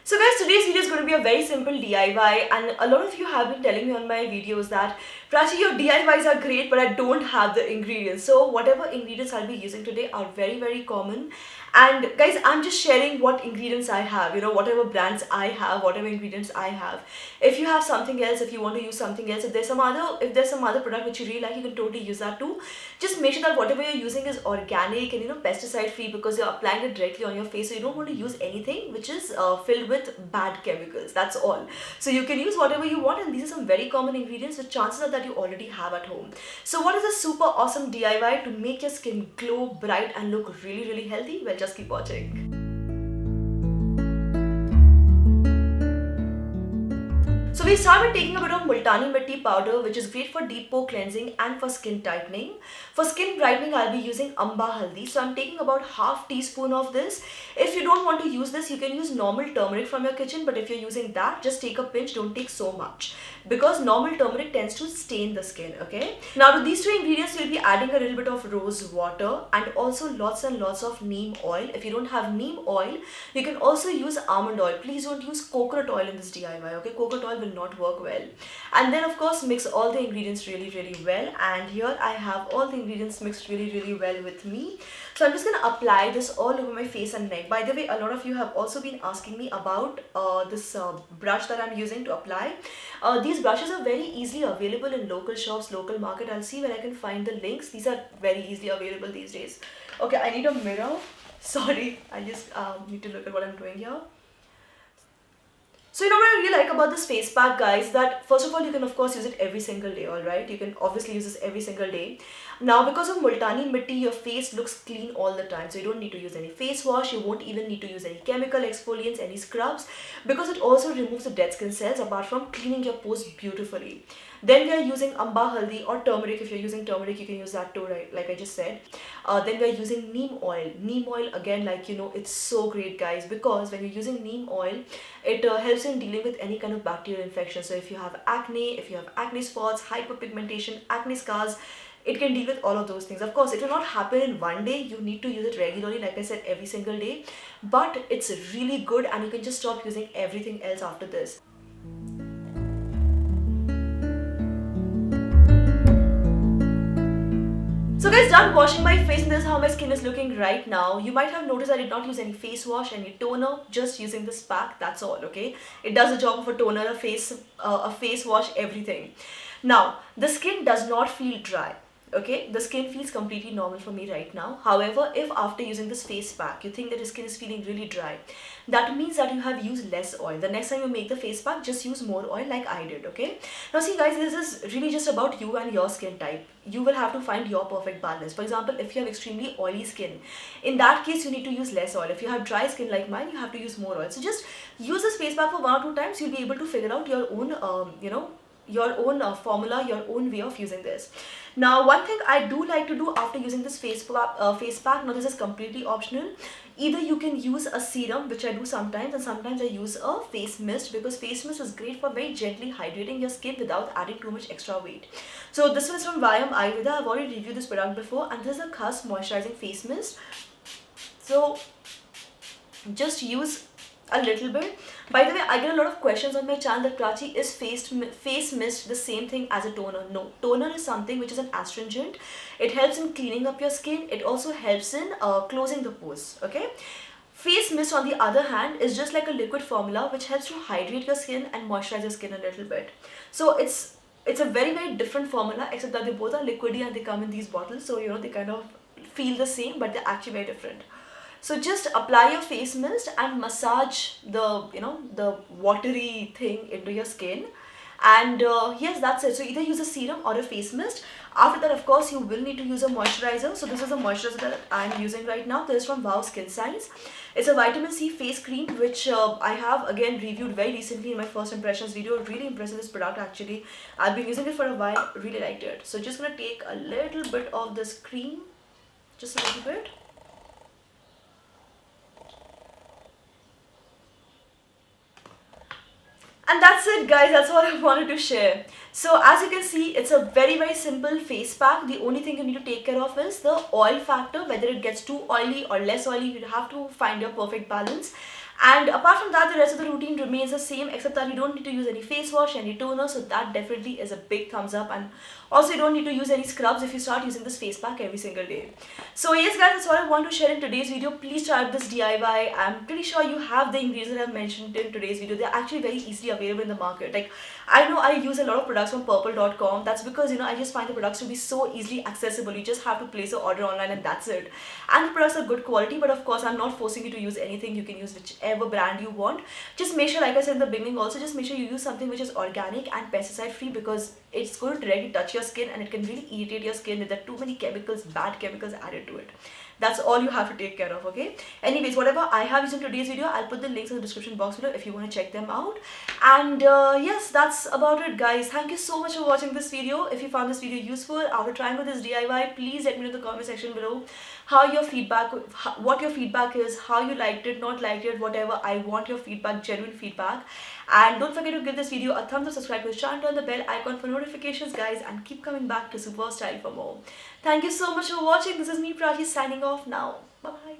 So guys, today's video is going to be a very simple DIY, and a lot of you have been telling me on my videos that Prachi, your DIYs are great but I don't have the ingredients. So whatever ingredients I'll be using today are very common, and guys, I'm just sharing what ingredients I have, whatever brands I have, whatever ingredients I have. If you have something else, if you want to use something else, if there's some other product which you really like, you can totally use that too. Just make sure that whatever you're using is organic and pesticide free, because you're applying it directly on your face, so you don't want to use anything which is filled with bad chemicals. That's all. So you can use whatever you want, and these are some very common ingredients which chances are that you already have at home. So what is a super awesome DIY to make your skin glow, bright and look really healthy? Well, just keep watching. So we start with taking a bit of Multani Mitti powder, which is great for deep pore cleansing and for skin tightening. For skin brightening, I'll be using Amba Haldi. So I'm taking about half teaspoon of this. If you don't want to use this, you can use normal turmeric from your kitchen. But if you're using that, just take a pinch, don't take so much, because normal turmeric tends to stain the skin, okay? Now to these two ingredients, you'll be adding a little bit of rose water and also lots and lots of neem oil. If you don't have neem oil, you can also use almond oil. Please don't use coconut oil in this DIY, okay? Coconut oil will not work well. And then of course mix all the ingredients really well, and here I have all the ingredients mixed really well with me. So I'm just going to apply this all over my face and neck. By the way, a lot of you have also been asking me about this brush that I'm using to apply. These brushes are very easily available in local shops, local market. I'll see where I can find the links. These are very easily available these days. Okay, I need a mirror. Sorry, I just need to look at what I'm doing here. So what I really like about this face pack, guys, that first of all, you can of course use it every single day, alright? You can obviously use this every single day. Now because of Multani Mitti, your face looks clean all the time. So you don't need to use any face wash, you won't even need to use any chemical exfoliants, any scrubs, because it also removes the dead skin cells apart from cleaning your pores beautifully. Then we are using Amba Haldi or turmeric. If you're using turmeric, you can use that too, right? Like I just said. Then we are using neem oil. Neem oil, again, like it's so great, guys, because when you're using neem oil, it helps in dealing with any kind of bacterial infection. So if you have acne, if you have acne spots, hyperpigmentation, acne scars, it can deal with all of those things. Of course, it will not happen in one day. You need to use it regularly, like I said, every single day. But it's really good, and you can just stop using everything else after this. So guys, done washing my face, and this is how my skin is looking right now. You might have noticed I did not use any face wash, any toner, just using this pack, that's all, okay? It does the job of a toner, a face wash, everything. Now, the skin does not feel dry. Okay, the skin feels completely normal for me right now. However, if after using this face pack you think that your skin is feeling really dry, that means that you have used less oil. The next time you make the face pack, just use more oil like I did, okay? Now see guys, this is really just about you and your skin type. You will have to find your perfect balance. For example, if you have extremely oily skin, in that case you need to use less oil. If you have dry skin like mine, you have to use more oil. So just use this face pack for 1 or 2 times. You'll be able to figure out your own formula, your own way of using this. Now, one thing I do like to do after using this face pack, now this is completely optional. Either you can use a serum, which I do sometimes, and sometimes I use a face mist, because face mist is great for very gently hydrating your skin without adding too much extra weight. So this one is from Vyam Ayurveda. I've already reviewed this product before, and this is a Khas moisturizing face mist. So just use a little bit. By the way, I get a lot of questions on my channel that Prachi, is face mist the same thing as a toner? No, toner is something which is an astringent. It helps in cleaning up your skin. It also helps in closing the pores, okay? Face mist, on the other hand, is just like a liquid formula which helps to hydrate your skin and moisturize your skin a little bit. So it's a very different formula, except that they both are liquidy and they come in these bottles, so they kind of feel the same, but they're actually very different. So just apply your face mist and massage the watery thing into your skin, and yes, that's it. So either use a serum or a face mist. After that, of course, you will need to use a moisturizer. So this is a moisturizer that I'm using right now. This is from Wow Skin Science. It's a vitamin C face cream, which I have again reviewed very recently in my first impressions video. Really impressed with this product actually. I've been using it for a while, really liked it. So just gonna take a little bit of this cream, just a little bit. And that's it, guys. That's what I wanted to share. So as you can see, it's a very simple face pack. The only thing you need to take care of is the oil factor, whether it gets too oily or less oily. You have to find your perfect balance. And apart from that, the rest of the routine remains the same, except that you don't need to use any face wash, any toner, so that definitely is a big thumbs up. And also, you don't need to use any scrubs if you start using this face pack every single day. So yes guys, that's all I want to share in today's video. Please try out this DIY. I'm pretty sure you have the ingredients that I've mentioned in today's video. They're actually very easily available in the market. Like, I know I use a lot of products from purple.com. That's because, I just find the products to be so easily accessible. You just have to place an order online and that's it. And the products are good quality, but of course I'm not forcing you to use anything. You can use whichever brand you want. Just make sure, like I said in the beginning also, just make sure you use something which is organic and pesticide free, because it's going to directly touch your skin and it can really irritate your skin if there are too many chemicals, bad chemicals added to it. That's all you have to take care of, okay? Anyways, whatever I have used in today's video, I'll put the links in the description box below if you want to check them out. And yes, that's about it guys. Thank you so much for watching this video. If you found this video useful after trying with this DIY, please let me know in the comment section below what your feedback is, how you liked it, not liked it, whatever. I want your feedback, genuine feedback. And don't forget to give this video a thumbs up, subscribe to the channel, turn on the bell icon for notifications guys, and keep coming back to Superstyle for more. Thank you so much for watching. This is me, Prachi, signing off now. Bye.